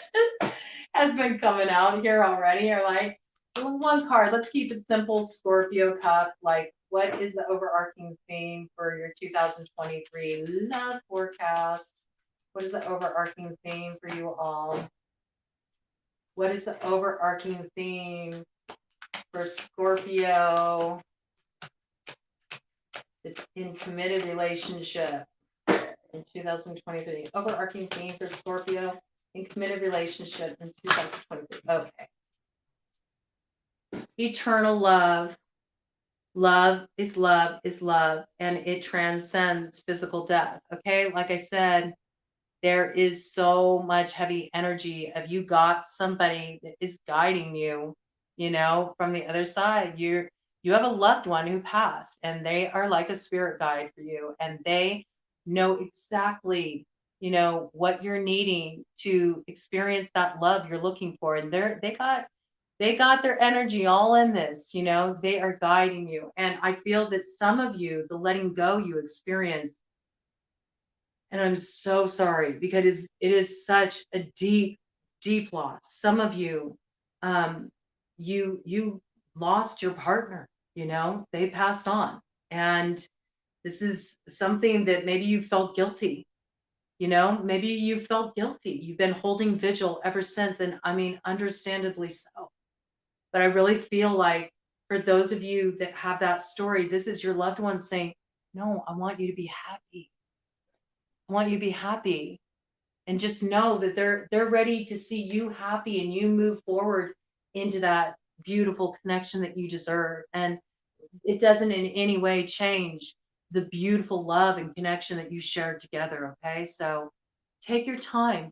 has been coming out here already. Or like, one card. Let's keep it simple. Scorpio cup. Like, what is the overarching theme for your 2023 love forecast? What is the overarching theme for you all? What is the overarching theme for Scorpio? It's in committed relationship in 2023. Overarching theme for Scorpio in committed relationship in 2023. Okay. Eternal love. Love is love is love, and it transcends physical death. Okay. Like I said, there is so much heavy energy of you got somebody that is guiding you, from the other side. You have a loved one who passed, and they are like a spirit guide for you, and they know exactly, what you're needing to experience that love you're looking for. And they got their energy all in this, they are guiding you. And I feel that some of you, the letting go you experience, and I'm so sorry because it is such a deep, deep loss. Some of you, you lost your partner, they passed on. And this is something that maybe you felt guilty, maybe you felt guilty. You've been holding vigil ever since. And I mean, understandably so. But I really feel like for those of you that have that story, this is your loved one saying, no, I want you to be happy. I want you to be happy. And just know that they're ready to see you happy and you move forward into that beautiful connection that you deserve. And it doesn't in any way change the beautiful love and connection that you shared together. Okay. So take your time,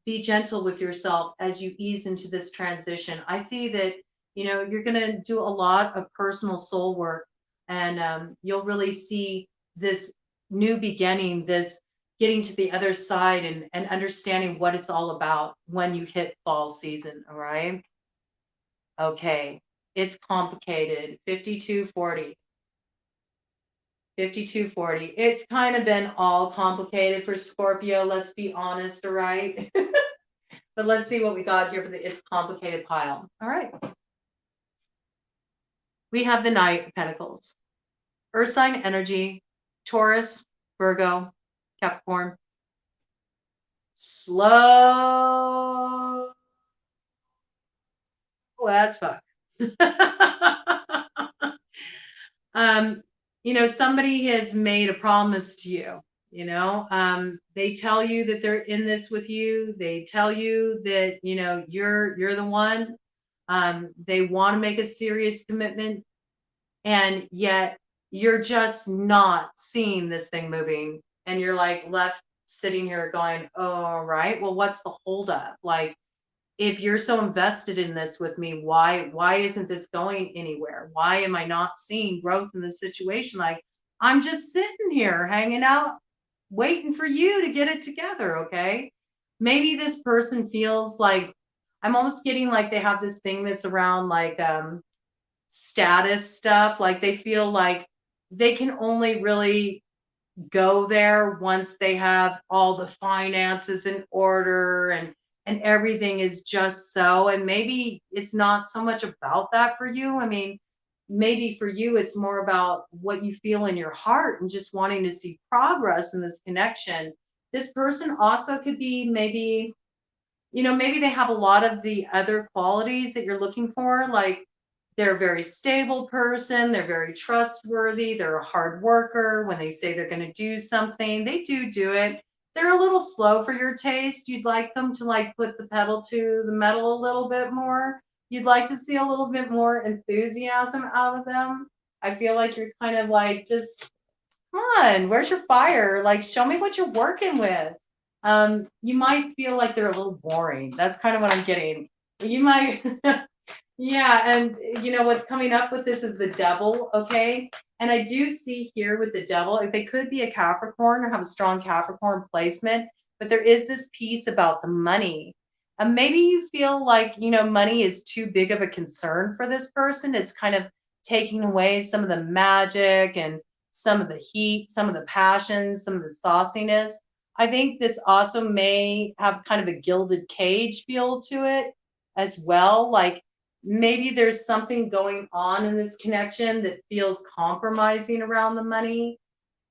be gentle with yourself as you ease into this transition. I see that, you're going to do a lot of personal soul work, and you'll really see this new beginning, this getting to the other side, and understanding what it's all about when you hit fall season. All right. Okay. It's complicated. 5240. 5240. It's kind of been all complicated for Scorpio. Let's be honest. All right. But let's see what we got here for the it's complicated pile. All right. We have the Knight of Pentacles. Earth sign energy, Taurus, Virgo, Capricorn. Slow as fuck. Somebody has made a promise to you, they tell you that they're in this with you. They tell you that, you're the one. They want to make a serious commitment, and yet you're just not seeing this thing moving. And you're like left sitting here going, oh, all right, well, what's the holdup? Like, if you're so invested in this with me, why isn't this going anywhere? Why am I not seeing growth in this situation? Like, I'm just sitting here hanging out, waiting for you to get it together. Okay. Maybe this person feels like, I'm almost getting like they have this thing that's around like status stuff. Like they feel like they can only really go there once they have all the finances in order, and everything is just so. And maybe it's not so much about that for you. I mean, maybe for you it's more about what you feel in your heart and just wanting to see progress in this connection. This person also could be maybe, maybe they have a lot of the other qualities that you're looking for. Like, they're a very stable person. They're very trustworthy. They're a hard worker. When they say they're going to do something, they do it. They're a little slow for your taste. You'd like them to like put the pedal to the metal a little bit more. You'd like to see a little bit more enthusiasm out of them. I feel like you're kind of like, just come on, where's your fire? Like, show me what you're working with. You might feel like they're a little boring. That's kind of what I'm getting. You might, yeah. And what's coming up with this is the devil. Okay. And I do see here with the devil, if they could be a Capricorn or have a strong Capricorn placement, but there is this piece about the money. And maybe you feel like, money is too big of a concern for this person. It's kind of taking away some of the magic and some of the heat, some of the passion, some of the sauciness. I think this also may have kind of a gilded cage feel to it as well. Like maybe there's something going on in this connection that feels compromising around the money.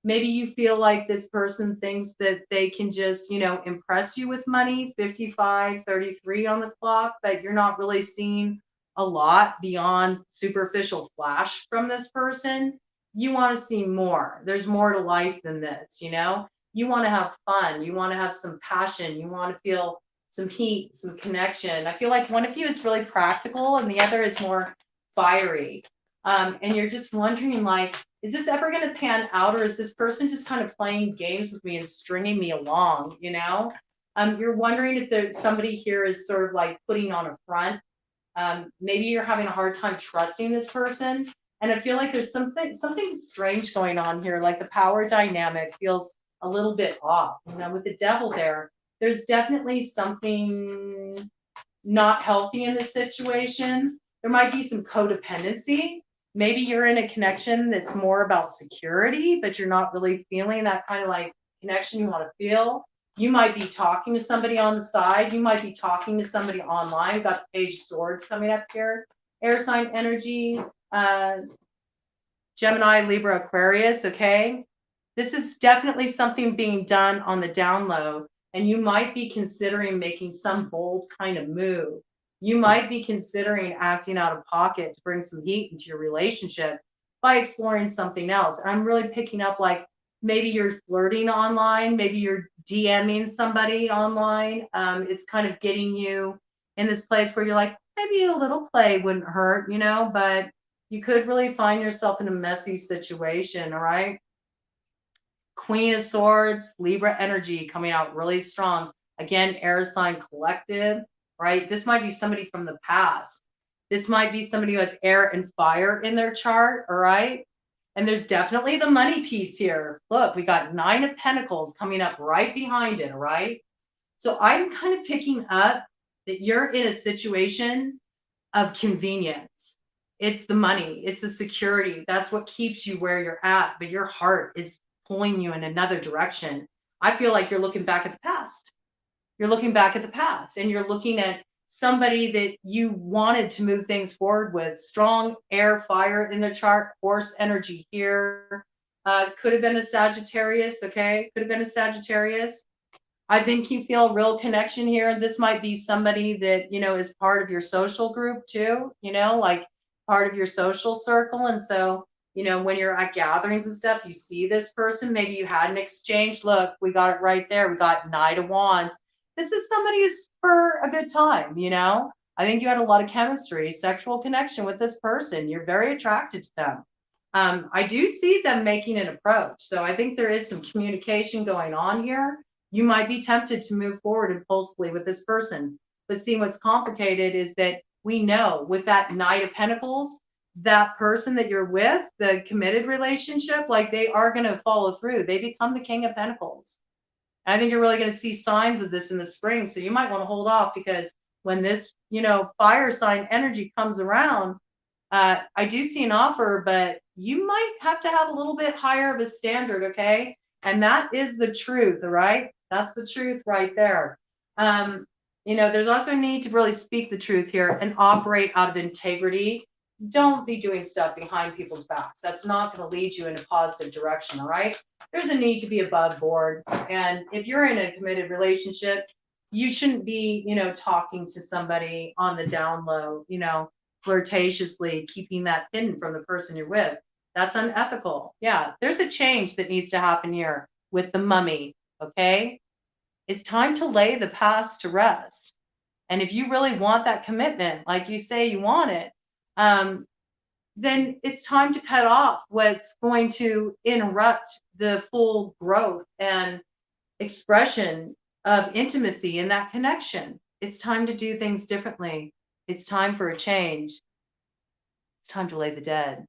Maybe you feel like this person thinks that they can just, impress you with money, 55:33 on the clock, but you're not really seeing a lot beyond superficial flash from this person. You want to see more. There's more to life than this. You want to have fun. You want to have some passion. You want to feel some heat, some connection. I feel like one of you is really practical and the other is more fiery. And you're just wondering, like, is this ever going to pan out, or is this person just kind of playing games with me and stringing me along? You're wondering if there's somebody here is sort of like putting on a front. Maybe you're having a hard time trusting this person. And I feel like there's something strange going on here. Like the power dynamic feels a little bit off. With the devil there's definitely something not healthy in this situation. There might be some codependency. Maybe you're in a connection that's more about security, but you're not really feeling that kind of like connection you want to feel. You might be talking to somebody on the side. You might be talking to somebody online. We've got the Page of Swords coming up here. Air sign energy, Gemini, Libra, Aquarius, okay? This is definitely something being done on the down low, and you might be considering making some bold kind of move. You might be considering acting out of pocket to bring some heat into your relationship by exploring something else. And I'm really picking up like maybe you're flirting online, maybe you're DMing somebody online. It's kind of getting you in this place where you're like, maybe a little play wouldn't hurt, but you could really find yourself in a messy situation, all right? Queen of Swords, Libra energy coming out really strong. Again, air sign collective, right? This might be somebody from the past. This might be somebody who has air and fire in their chart, all right? And there's definitely the money piece here. Look, we got 9 of Pentacles coming up right behind it, all right? So I'm kind of picking up that you're in a situation of convenience. It's the money, it's the security. That's what keeps you where you're at, but your heart is pulling you in another direction. I feel like you're looking back at the past. You're looking back at the past and you're looking at somebody that you wanted to move things forward with. Strong air, fire in the chart, force energy here. Could have been a Sagittarius, okay? Could have been a Sagittarius. I think you feel real connection here. This might be somebody that, is part of your social group too, like part of your social circle. And so, when you're at gatherings and stuff, you see this person, maybe you had an exchange. Look, we got it right there. We got Knight of Wands. This is somebody who's for a good time, I think you had a lot of chemistry, sexual connection with this person. You're very attracted to them. I do see them making an approach. So I think there is some communication going on here. You might be tempted to move forward impulsively with this person. But see, what's complicated is that we know with that Knight of Pentacles, that person that you're with, the committed relationship, like they are going to follow through. They become the King of Pentacles. And I think you're really going to see signs of this in the spring. So you might want to hold off because when this, fire sign energy comes around, I do see an offer, but you might have to have a little bit higher of a standard, okay? And that is the truth, all right? That's the truth right there. There's also a need to really speak the truth here and operate out of integrity. Don't be doing stuff behind people's backs. That's not going to lead you in a positive direction, all right? There's a need to be above board. And if you're in a committed relationship, you shouldn't be, talking to somebody on the down low, flirtatiously, keeping that hidden from the person you're with. That's unethical. Yeah, there's a change that needs to happen here with the mummy, okay? It's time to lay the past to rest. And if you really want that commitment, like you say you want it, then it's time to cut off what's going to interrupt the full growth and expression of intimacy in that connection. It's time to do things differently. It's time for a change. It's time to lay the dead.